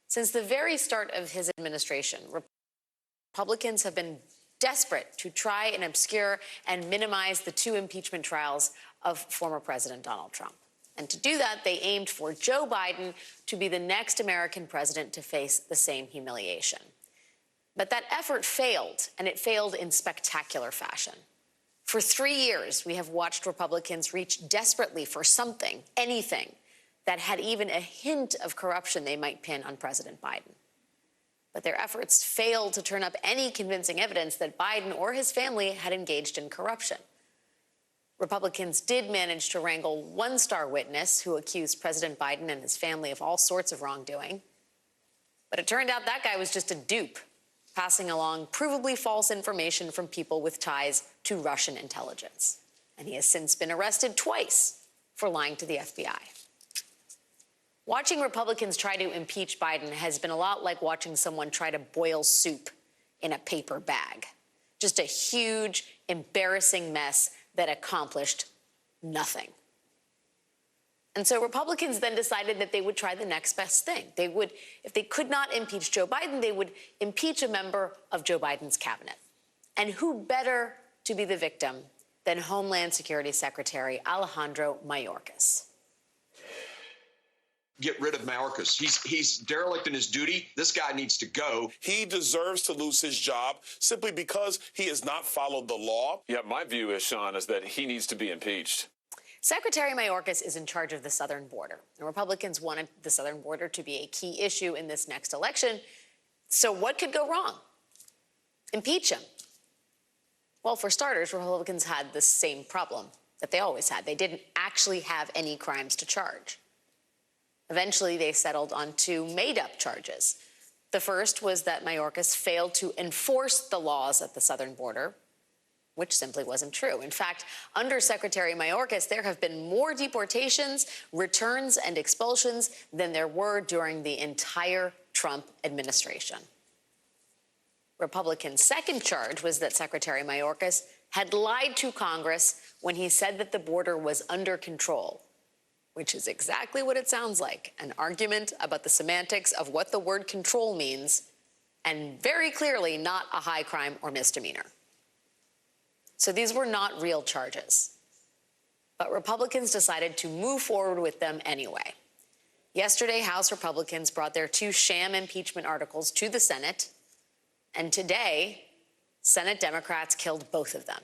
Since the very start of his administration, Republicans have been desperate to try and obscure and minimize the two impeachment trials of former President Donald Trump. And to do that, they aimed for Joe Biden to be the next American president to face the same humiliation. But that effort failed, and it failed in spectacular fashion. For 3 years, we have watched Republicans reach desperately for something, anything, that had even a hint of corruption they might pin on President Biden. But their efforts failed to turn up any convincing evidence that Biden or his family had engaged in corruption. Republicans did manage to wrangle one star witness who accused President Biden and his family of all sorts of wrongdoing. But it turned out that guy was just a dupe, passing along provably false information from people with ties to Russian intelligence. And he has since been arrested twice for lying to the FBI. Watching Republicans try to impeach Biden has been a lot like watching someone try to boil soup in a paper bag. Just a huge, embarrassing mess that accomplished nothing. And so Republicans then decided that they would try the next best thing. They would, if they could not impeach Joe Biden, they would impeach a member of Joe Biden's cabinet. And who better to be the victim than Homeland Security Secretary Alejandro Mayorkas? Get rid of Mayorkas. He's derelict in his duty. This guy needs to go. He deserves to lose his job simply because he has not followed the law. Yeah, my view is, Sean, is that he needs to be impeached. Secretary Mayorkas is in charge of the southern border, and Republicans wanted the southern border to be a key issue in this next election. So what could go wrong? Impeach him. Well, for starters, Republicans had the same problem that they always had. They didn't actually have any crimes to charge. Eventually, they settled on two made-up charges. The first was that Mayorkas failed to enforce the laws at the southern border, which simply wasn't true. In fact, under Secretary Mayorkas, there have been more deportations, returns, and expulsions than there were during the entire Trump administration. Republicans' second charge was that Secretary Mayorkas had lied to Congress when he said that the border was under control, which is exactly what it sounds like, an argument about the semantics of what the word control means, and very clearly not a high crime or misdemeanor. So these were not real charges. But Republicans decided to move forward with them anyway. Yesterday, House Republicans brought their two sham impeachment articles to the Senate, and today, Senate Democrats killed both of them.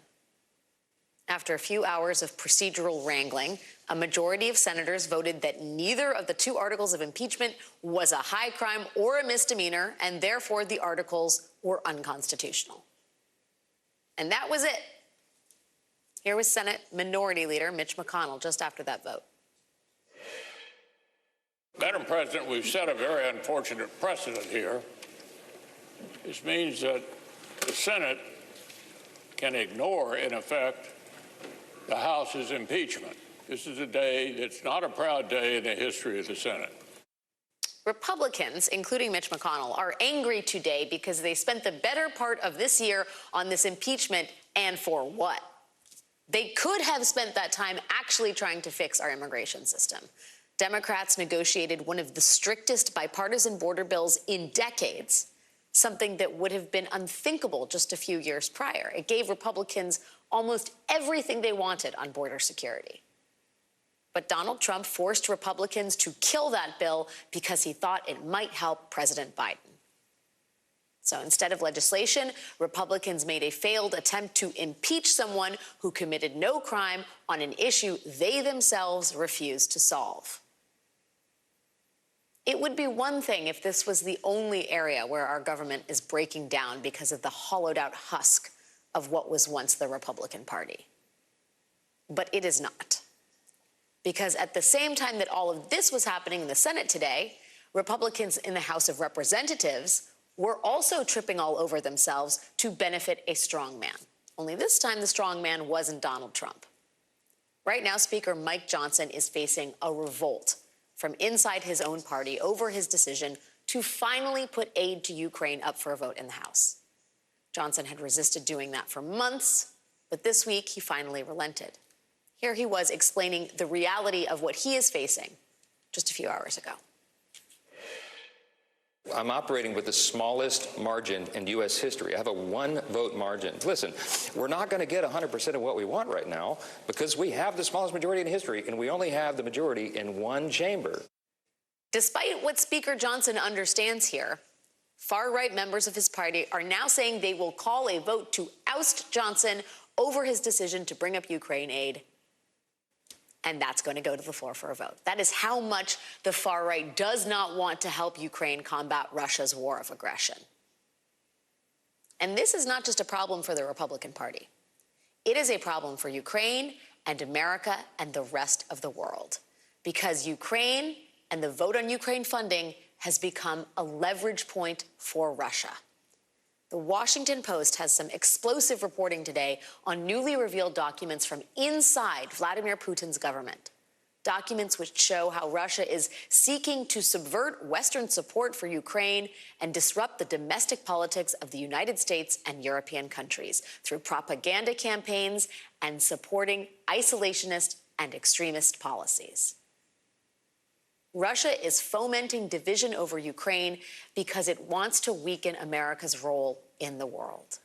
After a few hours of procedural wrangling, a majority of senators voted that neither of the two articles of impeachment was a high crime or a misdemeanor, and therefore the articles were unconstitutional. And that was it. Here was Senate Minority Leader Mitch McConnell just after that vote. Madam President, we've set a very unfortunate precedent here. This means that the Senate can ignore, in effect, the House's impeachment. This is a day that's not a proud day in the history of the Senate. Republicans, including Mitch McConnell, are angry today because they spent the better part of this year on this impeachment, and for what? They could have spent that time actually trying to fix our immigration system. Democrats negotiated one of the strictest bipartisan border bills in decades, something that would have been unthinkable just a few years prior. It gave Republicans almost everything they wanted on border security. But Donald Trump forced Republicans to kill that bill because he thought it might help President Biden. So instead of legislation, Republicans made a failed attempt to impeach someone who committed no crime on an issue they themselves refused to solve. It would be one thing if this was the only area where our government is breaking down because of the hollowed-out husk of what was once the Republican Party. But it is not. Because at the same time that all of this was happening in the Senate today, Republicans in the House of Representatives were also tripping all over themselves to benefit a strong man. Only this time the strong man wasn't Donald Trump. Right now, Speaker Mike Johnson is facing a revolt from inside his own party over his decision to finally put aid to Ukraine up for a vote in the House. Johnson had resisted doing that for months, but this week he finally relented. Here he was explaining the reality of what he is facing just a few hours ago. I'm operating with the smallest margin in U.S. history. I have a one-vote margin. Listen, we're not going to get 100% of what we want right now because we have the smallest majority in history, and we only have the majority in one chamber. Despite what Speaker Johnson understands here, far-right members of his party are now saying they will call a vote to oust Johnson over his decision to bring up Ukraine aid. And that's going to go to the floor for a vote. That is how much the far right does not want to help Ukraine combat Russia's war of aggression. And this is not just a problem for the Republican Party. It is a problem for Ukraine and America and the rest of the world, because Ukraine and the vote on Ukraine funding has become a leverage point for Russia. The Washington Post has some explosive reporting today on newly revealed documents from inside Vladimir Putin's government. Documents which show how Russia is seeking to subvert Western support for Ukraine and disrupt the domestic politics of the United States and European countries through propaganda campaigns and supporting isolationist and extremist policies. Russia is fomenting division over Ukraine because it wants to weaken America's role in the world.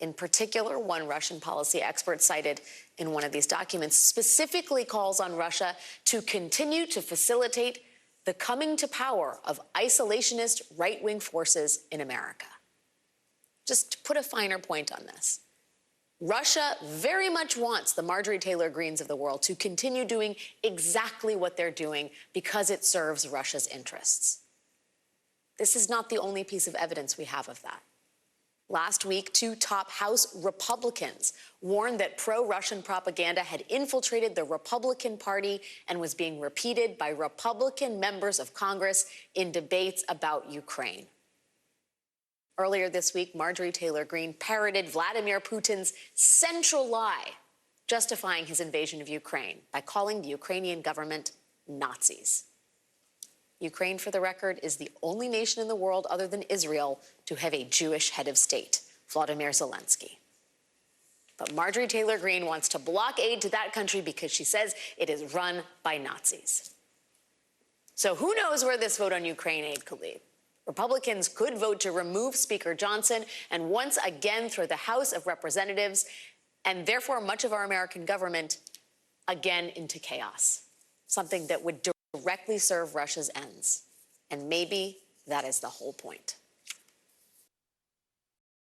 In particular, one Russian policy expert cited in one of these documents specifically calls on Russia to continue to facilitate the coming to power of isolationist right-wing forces in America. Just to put a finer point on this, Russia very much wants the Marjorie Taylor-Greenes of the world to continue doing exactly what they're doing because it serves Russia's interests. This is not the only piece of evidence we have of that. Last week, two top House Republicans warned that pro-Russian propaganda had infiltrated the Republican Party and was being repeated by Republican members of Congress in debates about Ukraine. Earlier this week, Marjorie Taylor-Greene parroted Vladimir Putin's central lie, justifying his invasion of Ukraine by calling the Ukrainian government Nazis. Ukraine, for the record, is the only nation in the world other than Israel to have a Jewish head of state, Vladimir Zelensky. But Marjorie Taylor-Greene wants to block aid to that country because she says it is run by Nazis. So who knows where this vote on Ukraine aid could lead? Republicans could vote to remove Speaker Johnson and once again throw the House of Representatives and therefore much of our American government again into chaos, something that would directly serve Russia's ends. And maybe that is the whole point.